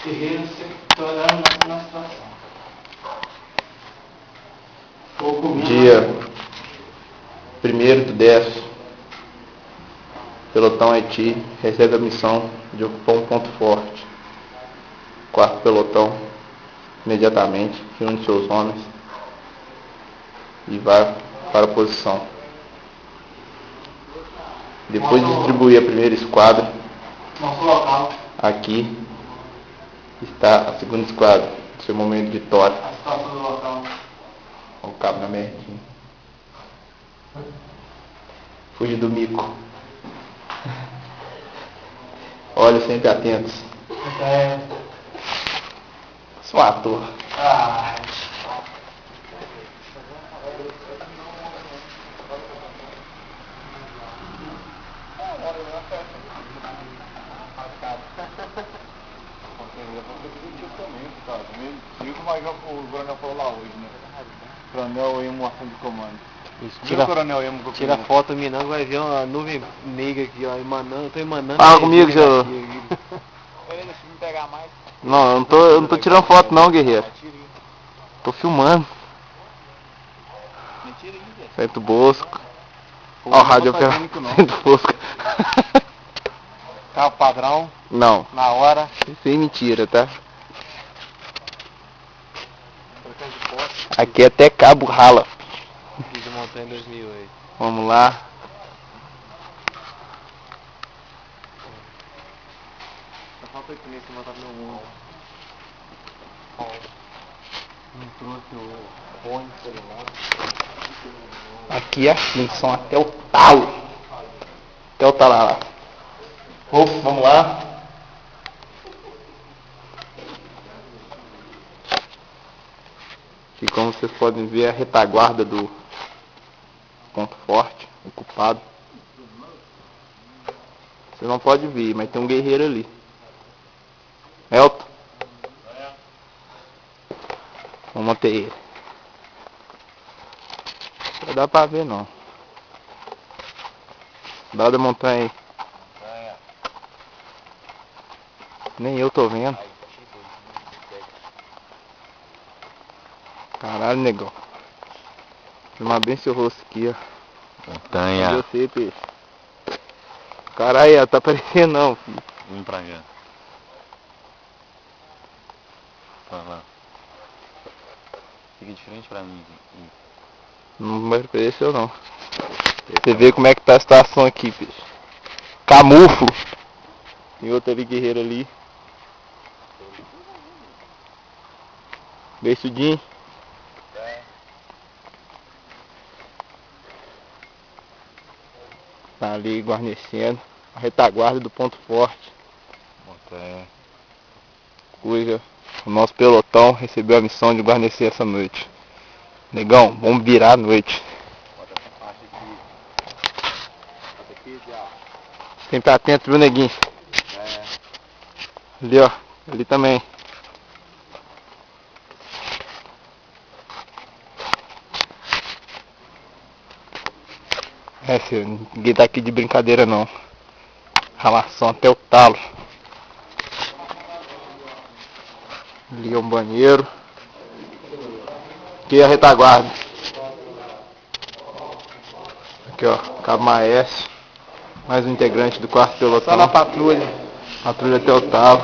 Guerreiro sectorando na situação. Dia 1º/10, pelotão Haiti recebe a missão de ocupar um ponto forte. Quarto pelotão imediatamente reúne seus homens e vai para a posição. Depois de distribuir a primeira esquadra, aqui está a segunda esquadra, seu momento de vitória. Olha o cabo na merdinha. Fuge do mico. Olha, sempre atentos. Sou um ator. Mas o coronel falou lá hoje, né? Coronel Emo, ação de comando. Tira foto minha não, vai ver uma nuvem negra aqui, ó, emanando, tô emanando. Fala comigo, seu... Se me pegar mais... Não, eu não tô tirando foto não, guerreiro. Tô filmando. Centro Bosco. Ó, o rádio operativo. Centro Bosco. Carro padrão, Não, na hora. isso aí é mentira, tá? Aqui até Cabo rala. Fiz de montanha em 2008. Vamos lá. Só falta eu comer que botar no meu mundo. Não trouxe o fone celular. Aqui é assim, são até o talo. Até o talará. Vamos lá. E como vocês podem ver, a retaguarda do ponto forte, ocupado. Você não pode ver, mas tem um guerreiro ali. Elton. Vamos manter ele. Não dá pra ver não. Dá da montanha aí. Nem eu tô vendo. Caralho, negão. Filmar bem seu rosto aqui, ó. Montanha. E você, peixe? Caralho, tá aparecendo não, filho. Vem pra cá. Vai lá. Fica diferente pra mim. Não vai aparecer não. Você vê como é que tá a situação aqui, peixe. Camuflo. Tem outro ali, guerreiro ali. Beijudinho. Tá ali guarnecendo a retaguarda do ponto forte. Montanha. Cuja o nosso pelotão recebeu a missão de guarnecer essa noite. Negão, vamos virar a noite. Bota essa parte aqui. Essa aqui, diabo. Sempre atento, viu, neguinho? Ali, ó. Ali também. Senhor, ninguém tá aqui de brincadeira não. Ralação até o talo. Ali é um banheiro. Aqui é a retaguarda. Aqui, ó, Cabo Maestro. Mais um integrante do quarto pelotão. Só na patrulha. Patrulha até o talo.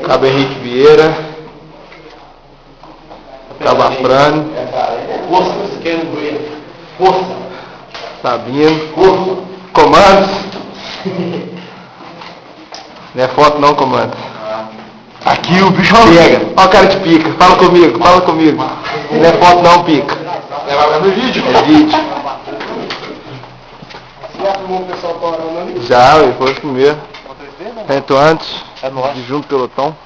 Cabo Henrique Vieira. Cabo Afrânio. Força! Sabino. Comandos. Não é foto não, comando. Aqui o bicho pega. Ó o cara de pica. Fala comigo, fala comigo. Não é foto não, pica. Leva no vídeo? É vídeo. Já filmou o pessoal corando ali? Já, ele foi o primeiro. Tanto antes, de junto pelotão.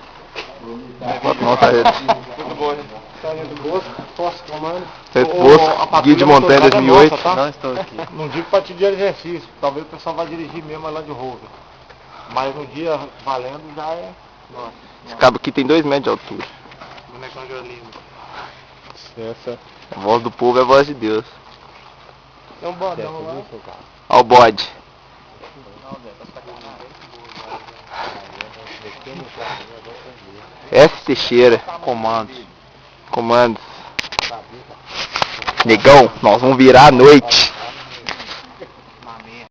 Não é foto não, tá ele. Muito boa, né? Sargento Bosco, Força Comando. Tanto Bosco, guia de montanha 2008. Não estou aqui. Não digo pra te de exercício, talvez o pessoal vá dirigir mesmo a Land Rover. Mas no dia valendo já é. Nossa. Esse cabo aqui tem 2 metros de altura. Bonecão de Olinda. Essa, a voz do povo é a voz de Deus. Tem um bodão lá. Olha o bode. S. Teixeira. Comandos. Comandos. Negão, nós vamos virar à noite.